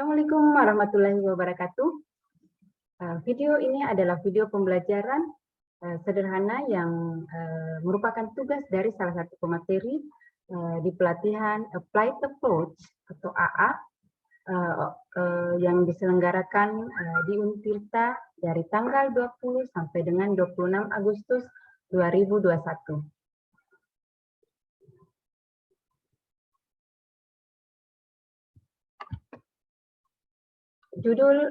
Assalamualaikum warahmatullahi wabarakatuh. Video ini adalah video pembelajaran sederhana yang merupakan tugas dari salah satu pemateri di pelatihan Applied Approach atau AA yang diselenggarakan di Untirta dari tanggal 20 sampai dengan 26 Agustus 2021. Judul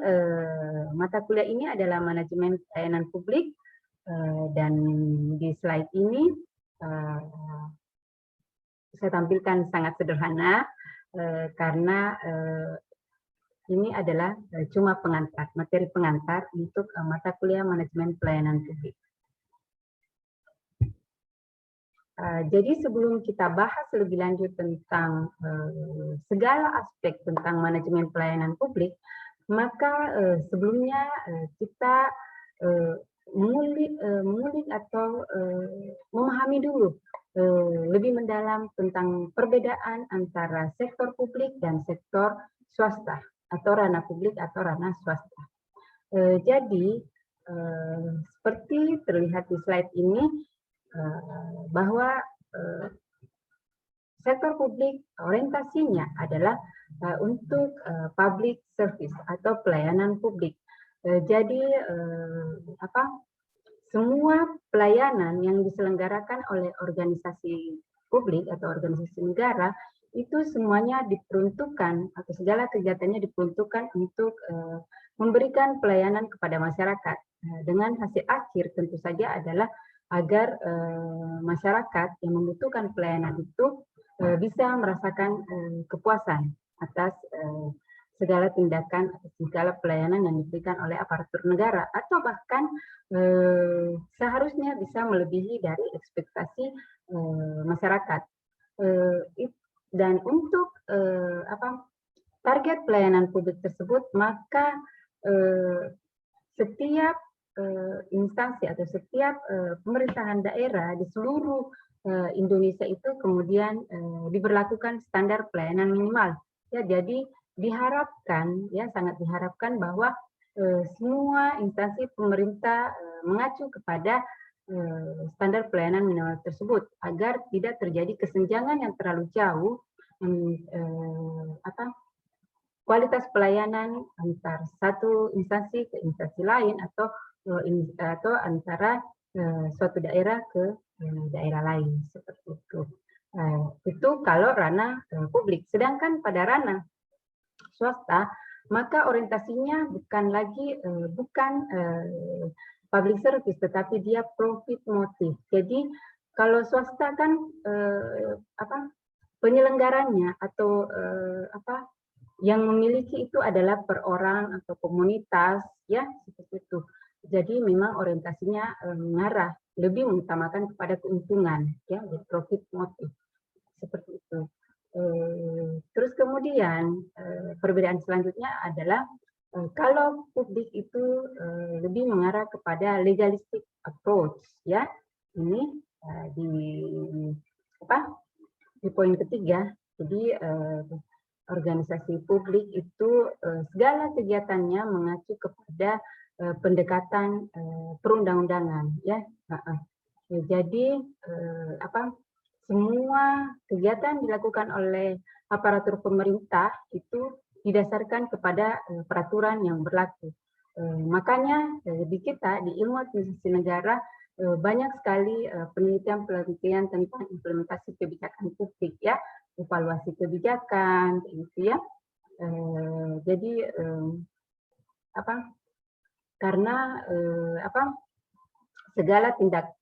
mata kuliah ini adalah Manajemen Pelayanan Publik, dan di slide ini saya tampilkan sangat sederhana karena ini adalah cuma pengantar, materi pengantar untuk mata kuliah Manajemen Pelayanan Publik. Jadi sebelum kita bahas lebih lanjut tentang segala aspek tentang manajemen pelayanan publik, maka sebelumnya kita mengulik atau memahami dulu lebih mendalam tentang perbedaan antara sektor publik dan sektor swasta atau ranah publik atau ranah swasta. Jadi seperti terlihat di slide ini bahwa sektor publik orientasinya adalah untuk public service atau pelayanan publik. Jadi semua pelayanan yang diselenggarakan oleh organisasi publik atau organisasi negara itu semuanya diperuntukkan atau segala kegiatannya diperuntukkan untuk memberikan pelayanan kepada masyarakat. Dengan hasil akhir tentu saja adalah agar masyarakat yang membutuhkan pelayanan itu bisa merasakan kepuasan atas segala tindakan, atas segala pelayanan yang diberikan oleh aparatur negara, atau bahkan seharusnya bisa melebihi dari ekspektasi masyarakat. Dan untuk target pelayanan publik tersebut, maka setiap instansi atau setiap pemerintahan daerah di seluruh Indonesia itu kemudian diberlakukan standar pelayanan minimal. Ya, jadi diharapkan, ya sangat diharapkan bahwa semua instansi pemerintah mengacu kepada standar pelayanan minimal tersebut agar tidak terjadi kesenjangan yang terlalu jauh kualitas pelayanan antar satu instansi ke instansi lain atau antara suatu daerah ke daerah lain, seperti itu. Itu kalau ranah publik. Sedangkan pada ranah swasta, maka orientasinya bukan lagi public service, tetapi dia profit motif. Jadi kalau swasta kan penyelenggaranya atau yang memiliki itu adalah per orang atau komunitas, ya seperti itu. Jadi memang orientasinya mengarah lebih mengutamakan kepada keuntungan, ya, profit motif, seperti itu. Terus kemudian perbedaan selanjutnya adalah kalau publik itu lebih mengarah kepada legalistic approach, ya. Ini di poin ketiga. Jadi organisasi publik itu segala kegiatannya mengacu kepada pendekatan perundang-undangan, ya. Jadi semua kegiatan dilakukan oleh aparatur pemerintah itu didasarkan kepada peraturan yang berlaku. Makanya di kita di ilmu administrasi negara banyak sekali penelitian tentang implementasi kebijakan publik, ya, evaluasi kebijakan, gitu ya. Jadi karena segala tindak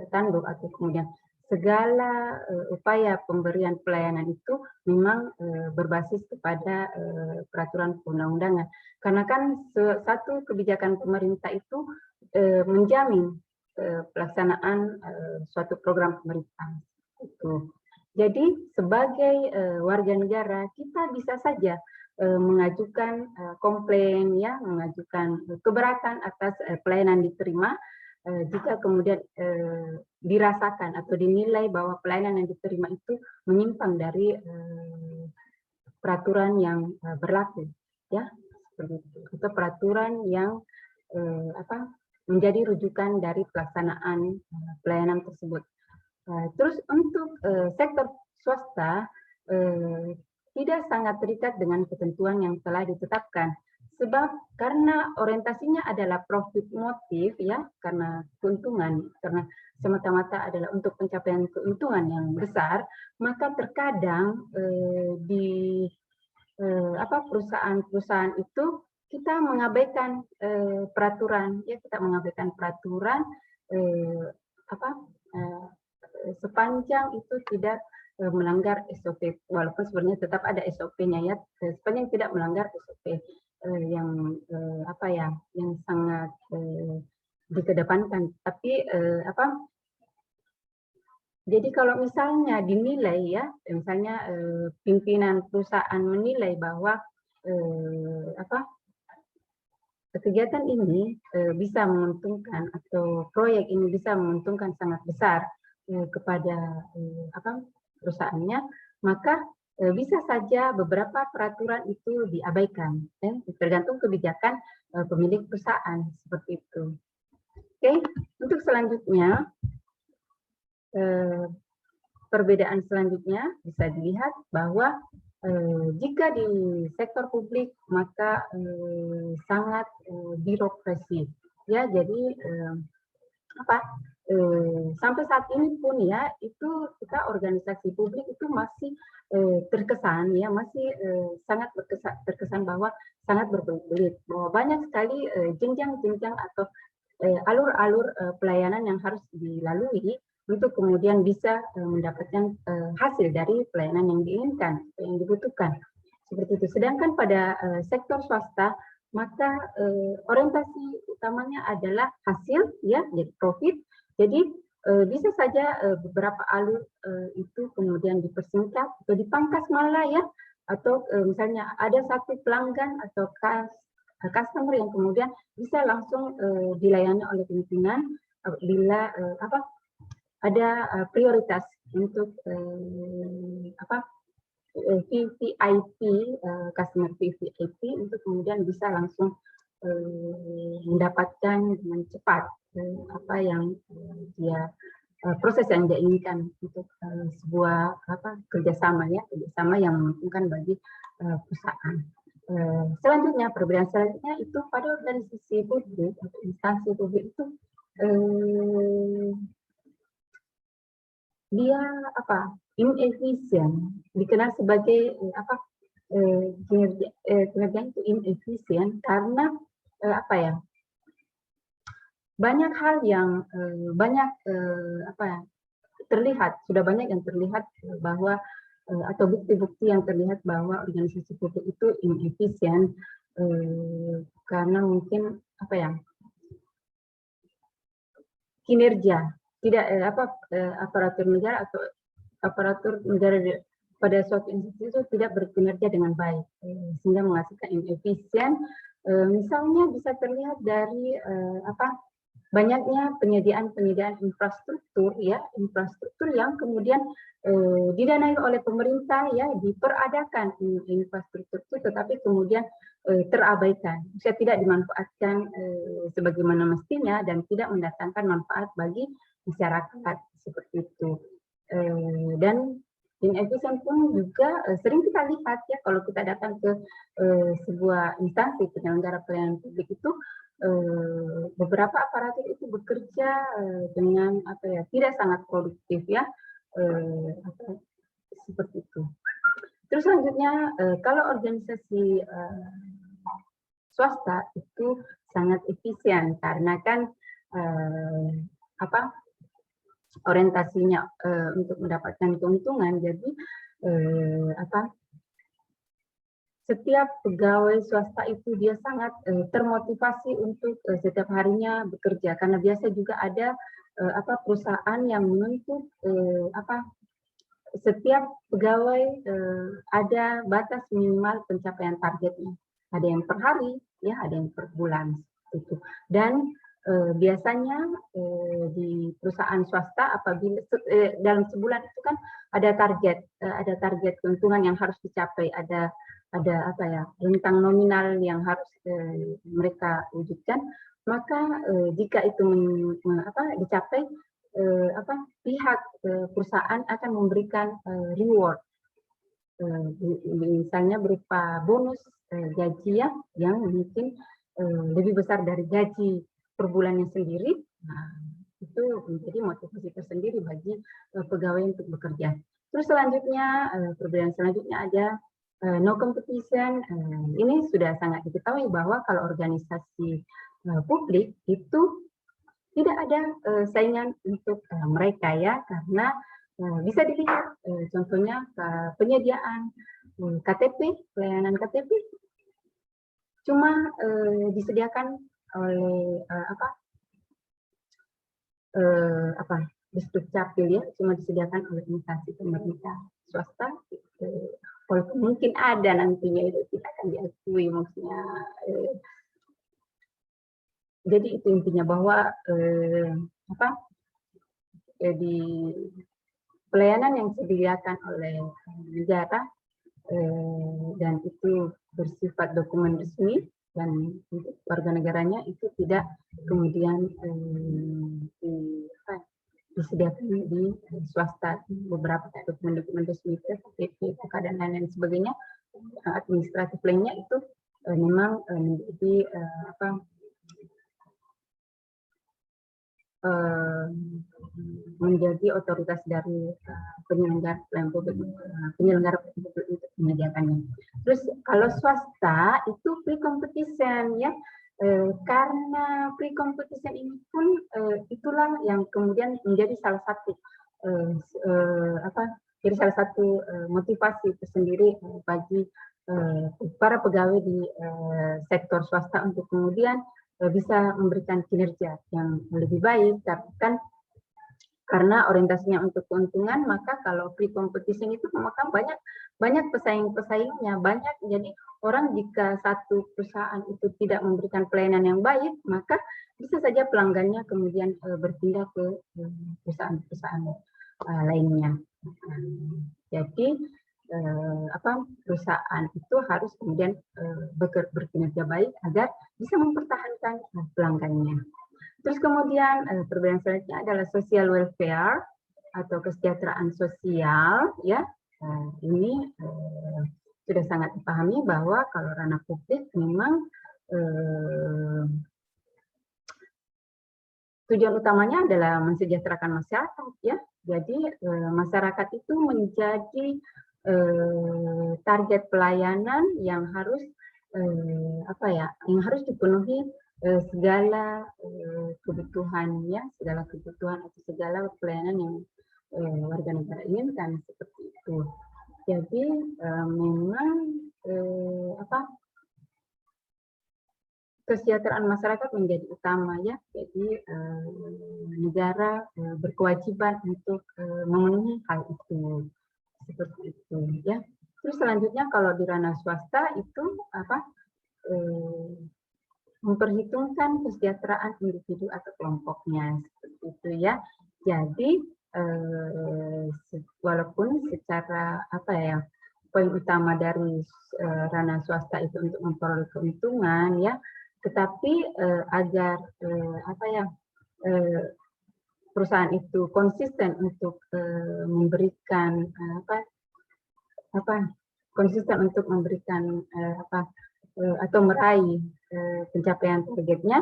tanduk atau kemudian segala upaya pemberian pelayanan itu memang berbasis kepada peraturan perundang-undangan. Karena kan satu kebijakan pemerintah itu menjamin pelaksanaan suatu program pemerintah. Itu. Jadi sebagai warga negara kita bisa saja mengajukan komplain, ya, mengajukan keberatan atas pelayanan diterima. Jika kemudian dirasakan atau dinilai bahwa pelayanan yang diterima itu menyimpang dari peraturan yang berlaku, ya, seperti itu, atau peraturan yang menjadi rujukan dari pelaksanaan pelayanan tersebut. Terus untuk sektor swasta tidak sangat terikat dengan ketentuan yang telah ditetapkan. Sebab karena orientasinya adalah profit motif, ya, karena keuntungan, karena semata-mata adalah untuk pencapaian keuntungan yang besar, maka terkadang di perusahaan-perusahaan itu kita mengabaikan peraturan, ya, kita mengabaikan peraturan sepanjang itu tidak melanggar SOP, walaupun sebenarnya tetap ada SOP-nya, ya, sepanjang tidak melanggar SOP yang yang sangat dikedepankan. Tapi jadi kalau misalnya dinilai, ya, misalnya pimpinan perusahaan menilai bahwa kegiatan ini bisa menguntungkan atau proyek ini bisa menguntungkan sangat besar kepada perusahaannya, maka bisa saja beberapa peraturan itu diabaikan, tergantung kebijakan pemilik perusahaan, seperti itu. Oke, untuk selanjutnya, perbedaan selanjutnya bisa dilihat bahwa jika di sektor publik maka sangat birokrasi, ya, jadi sampai saat ini pun, ya, itu kita organisasi publik itu masih terkesan, ya, masih sangat terkesan bahwa sangat berbelit, bahwa banyak sekali jenjang-jenjang atau alur-alur pelayanan yang harus dilalui untuk kemudian bisa mendapatkan hasil dari pelayanan yang diinginkan, yang dibutuhkan. Seperti itu. Sedangkan pada sektor swasta, maka orientasi utamanya adalah hasil, ya, jadi profit. Jadi bisa saja beberapa alur itu kemudian dipersingkat atau dipangkas malah, ya, atau misalnya ada satu pelanggan atau customer yang kemudian bisa langsung dilayani oleh pimpinan bila ada prioritas untuk VVIP, customer VVIP, untuk kemudian bisa langsung mendapatkan dengan cepat apa yang dia proses yang dia inginkan untuk sebuah kerjasama, ya, kerjasama yang menguntungkan bagi perusahaan. Selanjutnya, perbedaan selanjutnya itu pada organisasi publik atau instansi publik itu dia inefisien, dikenal sebagai kinerja itu inefisien karena banyak hal yang sudah banyak yang terlihat bahwa atau bukti-bukti yang terlihat bahwa organisasi publik itu inefisien karena mungkin kinerja tidak aparatur negara atau aparatur negara pada suatu institusi itu tidak berkinerja dengan baik sehingga menghasilkan inefisien. Misalnya bisa terlihat dari banyaknya penyediaan infrastruktur, ya, infrastruktur yang kemudian didanai oleh pemerintah, ya, diperadakan infrastruktur itu, tetapi kemudian terabaikan, tidak dimanfaatkan sebagaimana mestinya dan tidak mendatangkan manfaat bagi masyarakat, seperti itu. Dan inefisien pun juga sering kita lihat, ya, kalau kita datang ke sebuah instansi penyelenggara pelayanan publik itu beberapa aparatur itu bekerja dengan tidak sangat produktif, ya, seperti itu. Terus selanjutnya, kalau organisasi swasta itu sangat efisien karena kan orientasinya untuk mendapatkan keuntungan. Jadi setiap pegawai swasta itu dia sangat termotivasi untuk setiap harinya bekerja, karena biasa juga ada perusahaan yang menuntut setiap pegawai ada batas minimal pencapaian targetnya. Ada yang per hari, ya, ada yang per bulan itu. Dan biasanya di perusahaan swasta apabila dalam sebulan itu kan ada target keuntungan yang harus dicapai, ada rentang nominal yang harus mereka wujudkan. Maka jika itu dicapai, pihak perusahaan akan memberikan reward, misalnya berupa bonus gaji yang mungkin lebih besar dari gaji per bulannya sendiri. Nah, itu menjadi motivasi tersendiri bagi pegawai untuk bekerja. Terus selanjutnya, perbedaan selanjutnya ada no competition. Ini sudah sangat diketahui bahwa kalau organisasi publik itu tidak ada saingan untuk mereka, ya, karena bisa dilihat contohnya penyediaan KTP, pelayanan KTP cuma disediakan oleh Dukcapil, ya, cuma disediakan oleh instansi pemerintah swasta. Walaupun mungkin ada nantinya itu tidak akan diakui, maksudnya. Jadi itu intinya bahwa di pelayanan yang disediakan oleh negara dan itu bersifat dokumen resmi dan untuk warga negaranya itu tidak kemudian disediakan di swasta. Beberapa dokumen-dokumen resmi, KTP, dan lain-lain sebagainya, administratif lainnya itu memang menjadi menjadi otoritas dari penyelenggara publik untuk menyediakannya. Terus kalau swasta itu pre-competition, ya, karena pre-competition ini pun itulah yang kemudian menjadi salah satu motivasi tersendiri bagi para pegawai di sektor swasta untuk kemudian bisa memberikan kinerja yang lebih baik. Tapi kan karena orientasinya untuk keuntungan, maka kalau free competition itu maka banyak pesaing-pesaingnya, banyak. Jadi orang jika satu perusahaan itu tidak memberikan pelayanan yang baik, maka bisa saja pelanggannya kemudian berpindah ke perusahaan-perusahaan lainnya. Jadi perusahaan itu harus kemudian berkinerja baik agar bisa mempertahankan pelanggannya. Terus kemudian perbedaan selanjutnya adalah social welfare atau kesejahteraan sosial, ya. Ini sudah sangat dipahami bahwa kalau ranah publik memang tujuan utamanya adalah mensejahterakan masyarakat, ya. Jadi masyarakat itu menjadi target pelayanan yang harus yang harus dipenuhi segala kebutuhannya, segala kebutuhan atau segala pelayanan yang warga negara inginkan, seperti itu. Jadi memang kesejahteraan masyarakat menjadi utama, ya. Jadi negara berkewajiban untuk memenuhi hal itu, seperti itu, ya. Terus selanjutnya kalau di ranah swasta itu memperhitungkan kesejahteraan individu atau kelompoknya, seperti itu, ya. Jadi walaupun secara poin utama dari ranah swasta itu untuk memperoleh keuntungan, ya, tetapi agar perusahaan itu konsisten untuk memberikan konsisten untuk memberikan atau meraih pencapaian targetnya,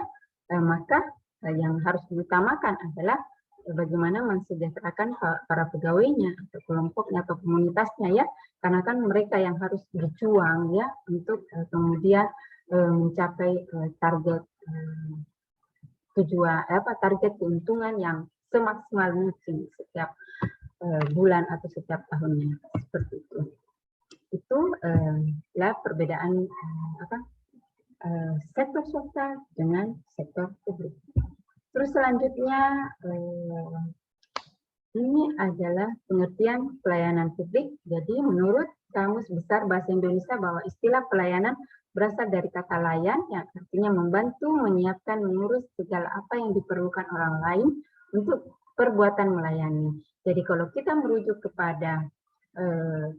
maka yang harus diutamakan adalah bagaimana mensejahterakan para pegawainya atau kelompoknya atau komunitasnya, ya, karena kan mereka yang harus berjuang, ya, untuk kemudian mencapai target target keuntungan yang semaksimal mungkin setiap bulan atau setiap tahunnya, seperti itu. Itu lah perbedaan sektor swasta dengan sektor publik. Terus selanjutnya ini adalah pengertian pelayanan publik. Jadi menurut Kamus Besar Bahasa Indonesia bahwa istilah pelayanan berasal dari kata layan yang artinya membantu, menyiapkan, mengurus segala apa yang diperlukan orang lain untuk perbuatan melayani. Jadi kalau kita merujuk kepada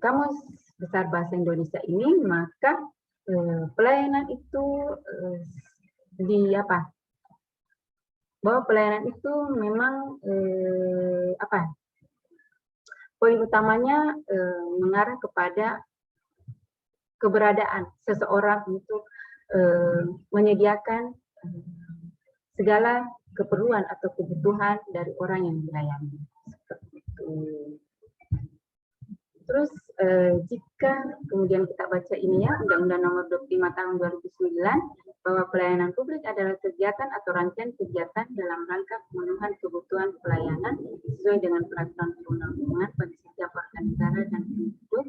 Kamus Besar Bahasa Indonesia ini, maka pelayanan itu bahwa pelayanan itu memang poin utamanya mengarah kepada keberadaan seseorang untuk menyediakan segala keperluan atau kebutuhan dari orang yang dilayani. Seperti itu. Terus jika kemudian kita baca ini ya, Undang-Undang Nomor 25 Tahun 2009, bahwa pelayanan publik adalah kegiatan atau rangkaian kegiatan dalam rangka pemenuhan kebutuhan pelayanan sesuai dengan peraturan perundang-undangan bagi setiap warga negara dan penduduk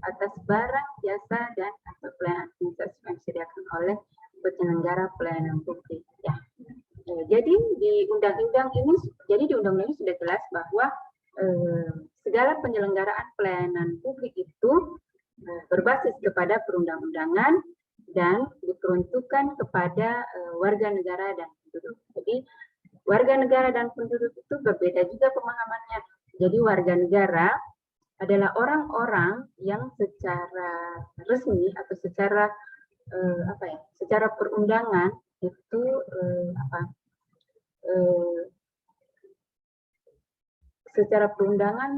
atas barang, jasa, dan atau pelayanan administrasi yang disediakan oleh penyelenggara pelayanan publik. Ya. Jadi di undang-undang ini sudah jelas bahwa segala penyelenggaraan pelayanan publik itu berbasis kepada perundang-undangan dan diperuntukkan kepada warga negara dan penduduk. Jadi warga negara dan penduduk itu berbeda juga pemahamannya. Jadi warga negara adalah orang-orang yang secara resmi atau secara secara perundangan itu secara perundangan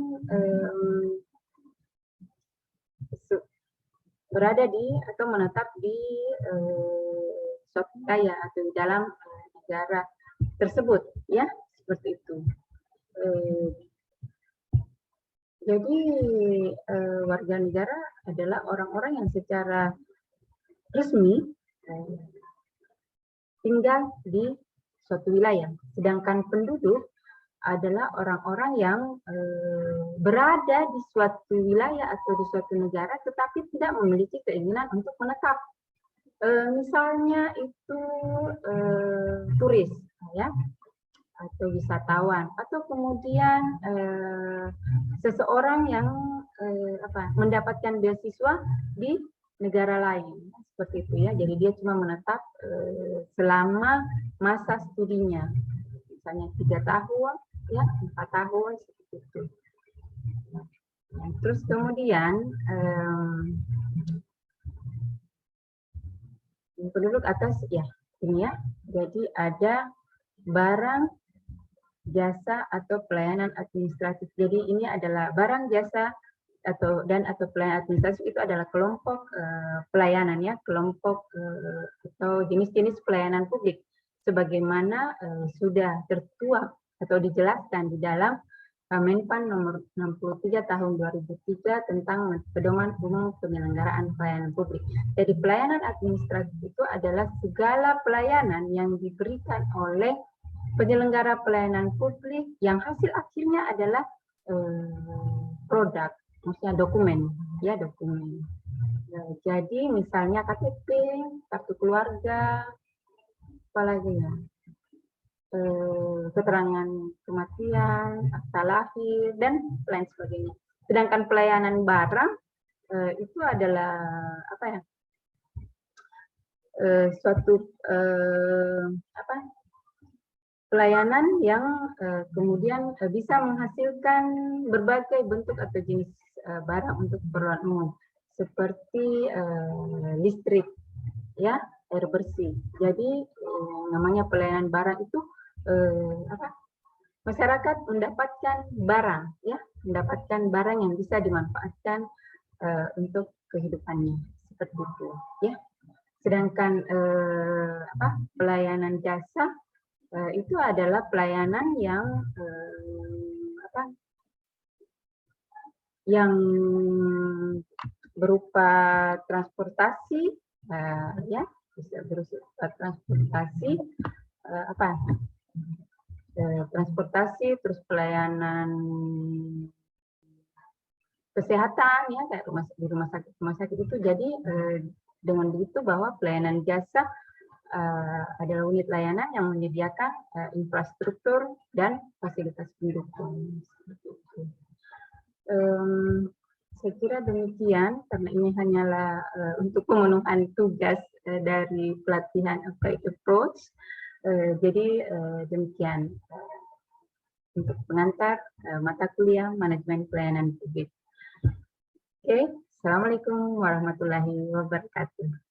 berada di atau menetap di suatu wilayah atau di dalam negara tersebut, ya, seperti itu. Jadi warga negara adalah orang-orang yang secara resmi tinggal di suatu wilayah, sedangkan penduduk adalah orang-orang yang berada di suatu wilayah atau di suatu negara tetapi tidak memiliki keinginan untuk menetap. Misalnya itu turis, ya, atau wisatawan, atau kemudian seseorang yang mendapatkan beasiswa di negara lain, seperti itu ya. Jadi dia cuma menetap selama masa studinya, misalnya 3 tahun, ya, 4 tahun, seperti itu. Nah, terus kemudian penduduk atas, ya, ini ya. Jadi ada barang, jasa atau pelayanan administratif. Jadi ini adalah barang, jasa atau pelayanan administratif itu adalah kelompok pelayanan, ya, kelompok atau jenis-jenis pelayanan publik sebagaimana sudah tertuang atau dijelaskan di dalam Menpan nomor 63 tahun 2003 tentang pedoman umum penyelenggaraan pelayanan publik. Jadi pelayanan administratif itu adalah segala pelayanan yang diberikan oleh penyelenggara pelayanan publik yang hasil akhirnya adalah produk, maksudnya dokumen, ya, dokumen. Jadi misalnya KTP, kartu keluarga, apalagi ya, keterangan kematian, akta lahir, dan lain sebagainya. Sedangkan pelayanan barang itu adalah suatu pelayanan yang kemudian bisa menghasilkan berbagai bentuk atau jenis barang untuk keperluan umum seperti listrik, ya, air bersih. Jadi namanya pelayanan barang itu masyarakat mendapatkan barang, ya, mendapatkan barang yang bisa dimanfaatkan untuk kehidupannya, seperti itu, ya. Sedangkan pelayanan jasa itu adalah pelayanan yang yang berupa transportasi, ya, bisa berupa transportasi transportasi, terus pelayanan kesehatan ya kayak di rumah sakit itu. Jadi dengan begitu bahwa pelayanan jasa adalah unit layanan yang menyediakan infrastruktur dan fasilitas pendukung. Saya kira demikian karena ini hanyalah untuk pemenuhan tugas dari pelatihan approach. Jadi demikian untuk pengantar mata kuliah manajemen pelayanan publik. Oke, Assalamualaikum warahmatullahi wabarakatuh.